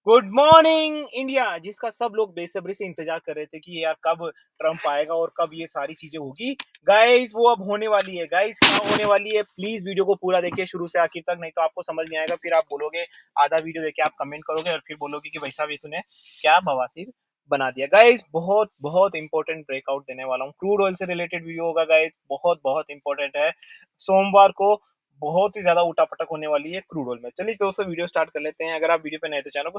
Good morning India, जिसका सब लोग बेसब्री से इंतजार कर रहे थे कि यार कब ट्रम्प आएगा और कब ये सारी चीजें होगी। गाइस वो अब होने वाली है। गाइस क्या होने वाली है, प्लीज वीडियो को पूरा देखिए शुरू से आखिर तक, नहीं तो आपको समझ नहीं आएगा। फिर आप बोलोगे, आधा वीडियो देखे आप कमेंट करोगे और फिर बोलोगे कि भाई साहब ये तूने क्या बवासीर बना दिया। गाइस बहुत बहुत इंपॉर्टेंट ब्रेकआउट देने वाला हूँ, क्रूड ऑयल से रिलेटेड वीडियो होगा। गाइस बहुत बहुत इंपॉर्टेंट है। सोमवार को बहुत ही ज्यादा उठापटक होने वाली है क्रूड ऑयल में। चलिए दोस्तों वीडियो स्टार्ट कर लेते हैं। अगर आप वीडियो पे नए तो चैनल को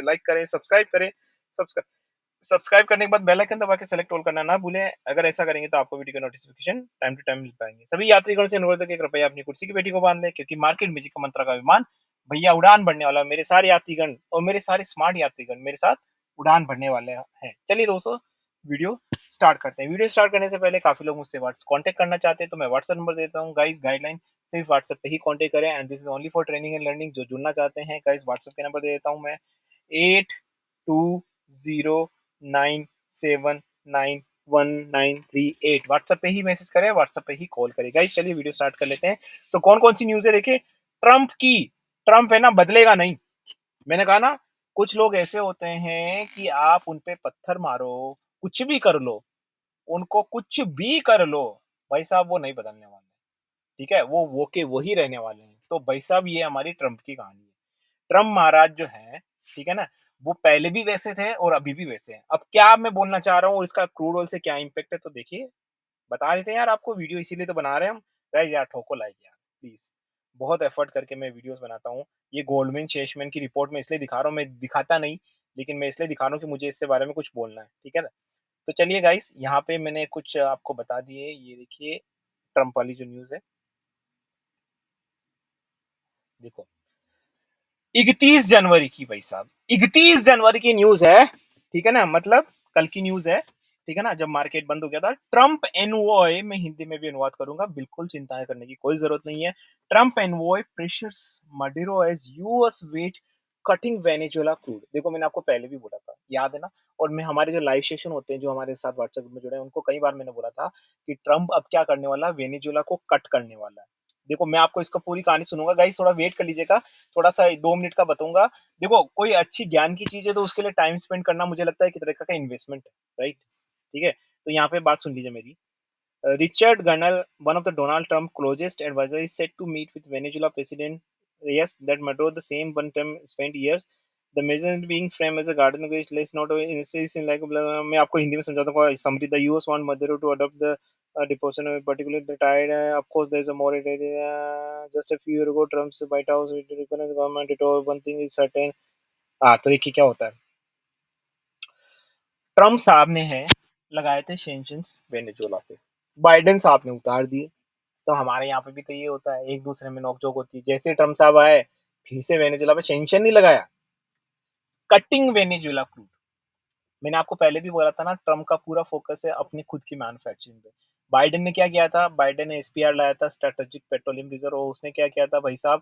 लाइक करें, सब्सक्राइब करें। सब्सक्राइब सब्सक्राइब करने के बाद बेल आइकन दबा के सेलेक्ट ऑल करना ना भूलें। अगर ऐसा करेंगे तो आपको वीडियो का नोटिफिकेशन टाइम टू टाइम मिल पाएंगे। सभी यात्रीगण से अनुरोध है कि कृपया अपनी कुर्सी की पेटी को बांध लें, क्योंकि मार्केट में का मंत्रा का विमान भैया उड़ान भरने वाला है। मेरे सारे यात्रीगण और मेरे सारे स्मार्ट यात्रीगण मेरे साथ उड़ान भरने वाले हैं। चलिए दोस्तों वीडियो स्टार्ट करते हैं। वीडियो स्टार्ट करने से पहले काफी लोग मुझसे कांटेक्ट करना चाहते हैं, तो मैं व्हाट्सएप नंबर देता हूँ। गाइस गाइडलाइन सिर्फ व्हाट्सएप पे ही कांटेक्ट करें, and this is only for training and learning. जो जुड़ना चाहते हैं गाइस, व्हाट्सएप के नंबर दे देता हूँ मैं, 8209791938। व्हाट्सएप पे ही मैसेज करें, व्हाट्सएप पे ही कॉल करें। गाइस चलिए वीडियो स्टार्ट कर लेते हैं। तो कौन कौन सी न्यूज है देखिए। ट्रम्प की, ट्रम्प है ना बदलेगा नहीं। मैंने कहा ना, कुछ लोग ऐसे होते हैं कि आप उन पे पत्थर मारो, कुछ भी कर लो, उनको कुछ भी कर लो, भाई साहब वो नहीं बदलने वाले। ठीक है, वो के वही रहने वाले हैं। तो भाई साहब ये हमारी ट्रम्प की कहानी है। ट्रम्प महाराज जो है, ठीक है ना, वो पहले भी वैसे थे और अभी भी वैसे हैं। अब क्या मैं बोलना चाह रहा हूँ और इसका क्रूड ऑयल से क्या इम्पैक्ट है, तो देखिए बता देते हैं यार आपको। वीडियो इसीलिए तो बना रहे हैं हम। गाइस यार ठोको लाइक यार प्लीज। बहुत एफर्ट करके मैं वीडियोस बनाता हूँ। ये गोल्डमैन शेषमैन की रिपोर्ट में इसलिए दिखा रहा हूँ, मैं दिखाता नहीं, लेकिन मैं इसलिए दिखा रहा हूँ कि मुझे इससे बारे में कुछ बोलना है। ठीक है ना। तो चलिए गाइस, यहाँ पे मैंने कुछ आपको बता दिए। ये देखिए ट्रम्प वाली जो न्यूज है, देखो 31 जनवरी की, भाई साहब 31 जनवरी की न्यूज है। ठीक है ना, मतलब कल की न्यूज है। ठीक है ना, जब मार्केट बंद हो गया था। ट्रम्प एनवॉय, मैं हिंदी में भी अनुवाद करूंगा, बिल्कुल चिंता करने की कोई जरूरत नहीं है। Trump envoy pressures Maduro as US weighs cutting Venezuela crude. देखो मैंने आपको पहले भी बोला था, याद है ना। और मैं हमारे जो लाइव सेशन होते हैं, जो हमारे साथ व्हाट्सएप में जुड़े हैं, उनको कई बार मैंने बोला था कि ट्रम्प अब क्या करने वाला, वेनेजुएला को कट करने वाला है। देखो मैं आपको इसका पूरी कहानी सुनूंगा। गाइस थोड़ा वेट कर लीजिएगा, थोड़ा सा 2 मिनट का बताऊंगा। देखो कोई अच्छी ज्ञान की चीज है तो उसके लिए टाइम स्पेंड करना मुझे लगता है कि तरह का इन्वेस्टमेंट है, राइट। ठीक है, तो यहाँ पे बात सुन लीजिए मेरी। Richard Gunnell, one of the Donald Trump closest advisor, is set to meet with Venezuela President. Yes, that Maduro, the same one term spent years. The measure being framed as a garden which less not in like मैं आपको हिंदी में समझाता हूँ summary. The US want Maduro to adopt the deposition of particularly the tide. Of course, there is a more just a few years ago, Trump's White House recognized government. It all one thing is certain. हाँ तो देखिए क्या होता है। Trump साहब ने है लगाए थे सैंक्शंस वेनेजुएला पे, बाइडेन साहब ने उतार दिए। तो हमारे यहाँ पे भी तो ये होता है, एक दूसरे में नोकझोंक होती है। जैसे ट्रम्प साहब आए, फिर से वेनेजुएला पे सैंक्शन नहीं लगाया, कटिंग वेनेजुएला क्रूड। मैंने आपको पहले भी बोला था ना, ट्रम्प का पूरा फोकस है अपनी खुद की मैन्युफैक्चरिंग पे। बाइडेन ने क्या किया था, बाइडेन ने एसपीआर लाया था, स्ट्रेटेजिक पेट्रोलियम रिजर्व। और उसने क्या किया था भाई साहब,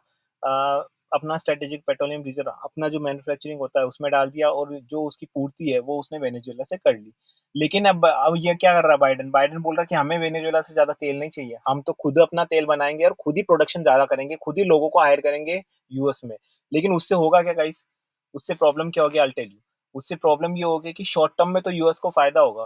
अपना स्ट्रेटेजिक पेट्रोलियम रिजर्व, अपना जो मैन्युफैक्चरिंग होता है उसमें डाल दिया, और जो उसकी पूर्ति है वो उसने वेनेजुएला से कर ली। लेकिन अब ये क्या कर रहा है बाइडेन, बाइडेन बोल रहा है कि हमें वेनेजुएला से ज्यादा तेल नहीं चाहिए, हम तो खुद अपना तेल बनाएंगे और खुद ही प्रोडक्शन ज्यादा करेंगे, खुद ही लोगों को हायर करेंगे यूएस में। लेकिन उससे होगा क्या गाइस, उससे प्रॉब्लम क्या होगी, आई टेल यू। उससे प्रॉब्लम ये होगी कि शॉर्ट टर्म में तो यूएस को फायदा होगा,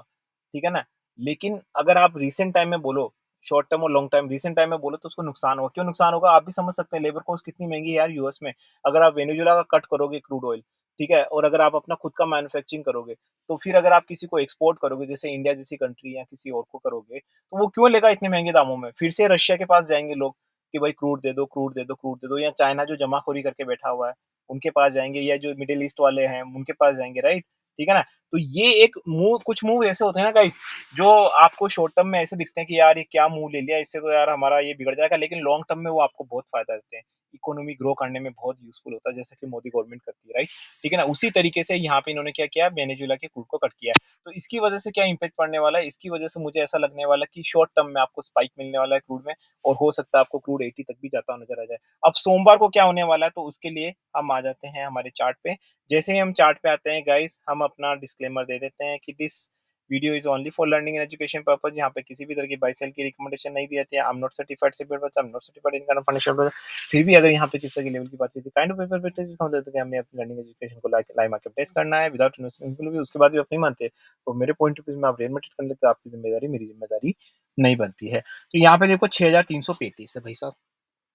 ठीक है ना। लेकिन अगर आप रिसेंट टाइम में बोलो, शॉर्ट टर्म और लॉन्ग टाइम, रिसेंट टाइम में बोलो, तो उसको नुकसान होगा। क्यों नुकसान होगा, आप भी समझ सकते हैं। लेबर कॉस्ट कितनी महंगी है यार यूएस में। अगर आप वेनेजुएला का कट करोगे क्रूड ऑयल, ठीक है, और अगर आप अपना खुद का मैन्युफैक्चरिंग करोगे, तो फिर अगर आप किसी को एक्सपोर्ट करोगे, जैसे इंडिया जैसी कंट्री या किसी और को करोगे, तो वो क्यों लेगा इतने महंगे दामों में। फिर से रशिया के पास जाएंगे लोग कि भाई क्रूड दे दो, क्रूड दे दो, क्रूड दे दो। या चाइना जो जमाखोरी करके बैठा हुआ है, उनके पास जाएंगे, या जो मिडिल ईस्ट वाले हैं उनके पास जाएंगे, राइट। ठीक है ना। तो ये एक मूव, कुछ मूव ऐसे होते हैं ना गाइस, जो आपको शॉर्ट टर्म में ऐसे दिखते हैं कि यार ये क्या मूव ले लिया, इससे तो यार हमारा ये बिगड़ जाएगा, लेकिन लॉन्ग टर्म में वो आपको बहुत फायदा देते हैं। इकोनॉमी ग्रो करने में बहुत यूजफुल होता है, जैसे कि मोदी गवर्नमेंट करती है, राइट। ठीक है ना। उसी तरीके से यहाँ पे इन्होंने क्या किया, वेनेजुएला के क्रूड को कट किया है। तो इसकी वजह से क्या इम्पैक्ट पड़ने वाला है, इसकी वजह से मुझे ऐसा लगने वाला है कि शॉर्ट टर्म में आपको स्पाइक मिलने वाला है क्रूड में, और हो सकता है आपको क्रूड 80 तक भी जाता हुआ नजर आ जाए। अब सोमवार को क्या होने वाला है, तो उसके लिए हम आ जाते हैं हमारे चार्ट पे। जैसे ही हम चार्ट पे आते हैं गाइस, हम अपना डिस्क्लेमर दे देते हैं कि this video is only for learning and education purpose. यहाँ पे किसी भी तरह की बाय सेल की रिकमेंडेशन नहीं दी जाती है। I am not certified SEBI advisor, I am not certified in kind of financial advisor. फिर भी अगर यहाँ पे किस तरह के लेवल की बात होती है, काइंड ऑफ पेपर वेटेज इसका मतलब है कि हमने अपनी लर्निंग एजुकेशन को लाइव मार्केट टेस्ट करना है विदाउट इन्वेस्टिंग भी, उसके बाद भी आप नहीं मानते, तो मेरे पॉइंट ऑफ व्यू में आप रेलमेटेड कर लेते, आपकी जिम्मेदारी मेरी जिम्मेदारी नहीं बनती है। तो यहाँ पे देखो 6335 है भाई साहब।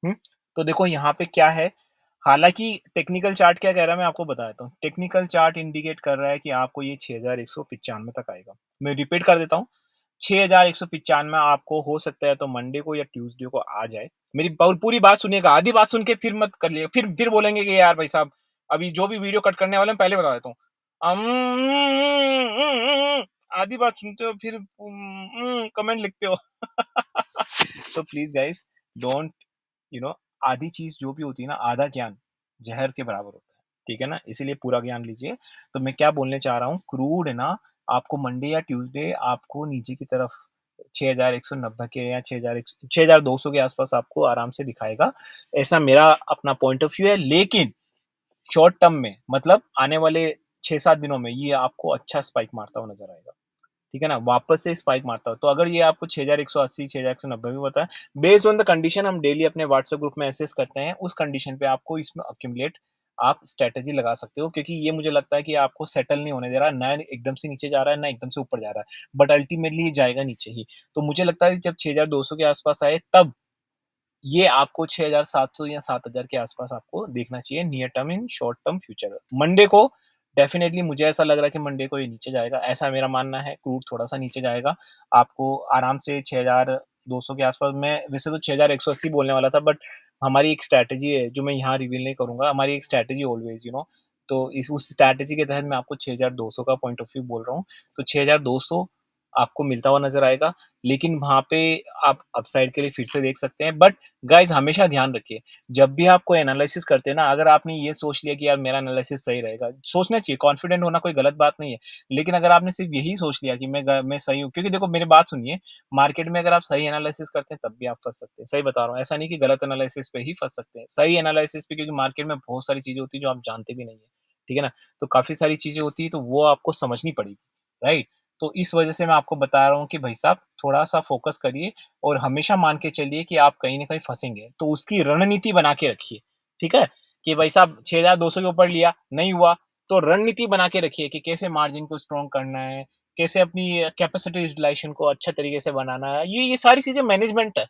हुँ? तो देखो यहाँ पे क्या है, हालाँकि टेक्निकल चार्ट क्या कह रहा है मैं आपको बता देता हूँ। टेक्निकल चार्ट इंडिकेट कर रहा है कि आपको ये 6195 तक आएगा। मैं रिपीट कर देता हूँ, 6195 आपको हो सकता है तो मंडे को या ट्यूसडे को आ जाए। मेरी पूरी बात सुनिएगा, आधी बात सुन के फिर मत करिए, फिर बोलेंगे कि यार भाई साहब, अभी जो भी वीडियो कट करने वाले हैं पहले बता देता हूँ। आधी बात सुनते हो फिर कमेंट लिखते हो। So please guys don't you know आधी चीज़ जो भी होती है ना, आधा ज्ञान ज़हर के बराबर होता है, ठीक है ना? इसीलिए पूरा ज्ञान लीजिए। तो मैं क्या बोलने चाह रहा हूँ, क्रूड है ना, आपको मंडे या ट्यूसडे आपको नीचे की तरफ 6190 के या 6200 के आस-पास आपको आराम से दिखाएगा। ऐसा मेरा अपना पॉइंट ऑफ व्यू है, लेकिन शॉर्ट टर्म में मतलब आने वाले 6-7 दिनों में ये आपको अच्छा स्पाइक मारता हुआ नज़र आएगा। ठीक है ना? वापस से स्पाइक मारता हो। तो अगर ये आपको 6180, 6190 भी पता है, बेस्ड ऑन द कंडीशन हम डेली अपने व्हाट्सएप ग्रुप में असेस करते हैं, उस कंडीशन पे आपको इसमें एक्यूमुलेट आप स्ट्रैटेजी लगा सकते हो, क्योंकि ये मुझे लगता है कि आपको सेटल नहीं होने दे रहा, ना एकदम से नीचे जा रहा है, ना एकदम से ऊपर जा रहा है, बट अल्टीमेटली ये जाएगा नीचे ही। तो मुझे लगता है कि जब 6200 के आस-पास आए तब ये आपको 6700 या 7000 के आस-पास आपको देखना चाहिए near term in short term future. Monday को डेफ़िनेटली मुझे ऐसा लग रहा है कि मंडे को ये नीचे जाएगा, ऐसा मेरा मानना है, क्रूड थोड़ा-सा नीचे जाएगा। आपको आराम से 6200 के आस-पास, मैं वैसे तो 6180 बोलने वाला था, बट हमारी एक स्ट्रैटेजी है जो मैं यहाँ रिवील नहीं करूँगा, हमारी एक स्ट्रैटेजी ऑलवेज़ तो इस उस स्ट्रैटेजी के तहत मैं आपको 6200 का पॉइंट ऑफ व्यू बोल रहा हूँ। तो 6200 आपको मिलता हुआ नज़र आएगा, लेकिन वहाँ पे आप अपसाइड के लिए फिर से देख सकते हैं। बट गाइज़ हमेशा ध्यान रखिए, जब भी आप कोई एनालिसिस करते हैं ना, अगर आपने ये सोच लिया कि यार मेरा एनालिसिस सही रहेगा, सोचना चाहिए, कॉन्फिडेंट होना कोई गलत बात नहीं है। लेकिन अगर आपने सिर्फ़ यही सोच लिया कि मैं सही हूँ, क्योंकि देखो मेरी बात सुनिए, मार्केट में अगर आप सही एनालिसिस करते हैं तब भी आप फँस सकते हैं। सही बता रहा हूँ, ऐसा नहीं कि गलत एनालिसिस पे ही फँस सकते हैं। सही एनालिसिस पे, क्योंकि मार्केट में बहुत सारी चीज़ें होती हैं जो आप जानते भी नहीं हैं, ठीक है ना? तो काफ़ी सारी चीज़ें होती हैं, तो वो आपको समझनी पड़ेगी, राइट? तो इस वजह से मैं आपको बता रहा हूँ कि भाई साहब थोड़ा-सा फ़ोकस करिए और हमेशा मान के चलिए कि आप कहीं न कहीं फँसेंगे। तो उसकी रणनीति बना के रखिए, ठीक है? कि भाई साहब 6200 के ऊपर लिया, नहीं हुआ, तो रणनीति बना के रखिए कि कैसे मार्जिन को स्ट्रॉन्ग करना है, कैसे अपनी कैपेसिटी यूटिलाइज़ेशन को अच्छे तरीके से बनाना है। ये सारी चीज़ें मैनेजमेंट है।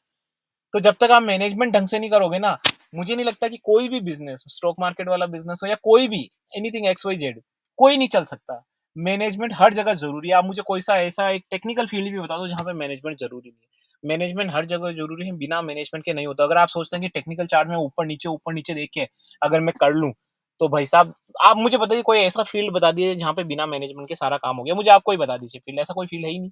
तो जब तक आप मैनेजमेंट ढंग से नहीं करोगे ना, मुझे नहीं लगता कि कोई भी बिज़नेस, स्टॉक मार्केट वाला बिज़नेस हो या कोई भी, एनीथिंग एक्स वाई ज़ेड, कोई नहीं चल सकता। मैनेजमेंट हर जगह ज़रूरी है। आप मुझे कोई सा ऐसा एक टेक्निकल फ़ील्ड भी बता दो जहाँ पे मैनेजमेंट ज़रूरी नहीं है। मैनेजमेंट हर जगह ज़रूरी है, बिना मैनेजमेंट के नहीं होता। अगर आप सोचते हैं कि टेक्निकल चार्ट में ऊपर नीचे देख के अगर मैं कर लूँ, तो भाई साहब आप मुझे बताइए कोई ऐसा फ़ील्ड बता दीजिए जहाँ पे बिना मैनेजमेंट के सारा काम हो गया। मुझे आप कोई बता दीजिए फ़ील्ड, ऐसा कोई फ़ील्ड है ही नहीं।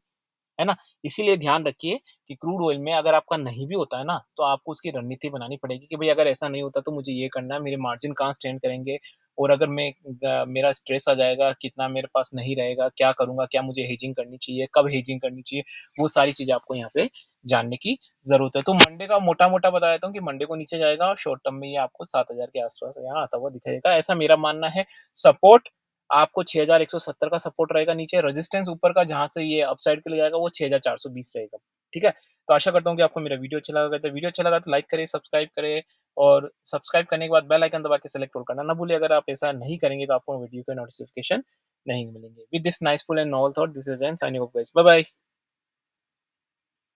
है ना? इसीलिए ध्यान रखिए कि क्रूड ऑयल में अगर आपका नहीं भी होता है ना, तो आपको उसकी रणनीति बनानी पड़ेगी कि भई अगर ऐसा नहीं होता तो मुझे ये करना है, मेरे मार्जिन कहाँ स्टैंड करेंगे, और अगर मेरा स्ट्रेस आ जाएगा, कितना मेरे पास नहीं रहेगा, क्या करूँगा, क्या मुझे हेजिंग करनी चाहिए, कब हेजिंग करनी चाहिए, वो सारी चीज़ें आपको यहाँ पे जानने की ज़रूरत है। तो मंडे का मोटा-मोटा बता देता हूँ कि मंडे को नीचे जाएगा और शॉर्ट टर्म में ये आपको 7000 के आस-पास यहाँ आता हुआ दिखाएगा, ऐसा मेरा मानना है। सपोर्ट आपको 6170 का सपोर्ट रहेगा नीचे, रेजिस्टेंस ऊपर का जहाँ से ये अपसाइड के लिए जाएगा वो 6420 रहेगा, ठीक है? तो आशा करता हूँ कि आपको मेरा वीडियो अच्छा लगा होगा, तो वीडियो अच्छा लगा तो लाइक करें, सब्सक्राइब करें, और सब्सक्राइब करने के बाद बेल आइकन दबा के सेलेक्ट ऑल करना ना भूलिए। अगर आप ऐसा नहीं करेंगे तो आपको वीडियो के नोटिफ़िकेशन नहीं मिलेंगे। With this nice full and novel thought, this is an signing off guys. Bye bye.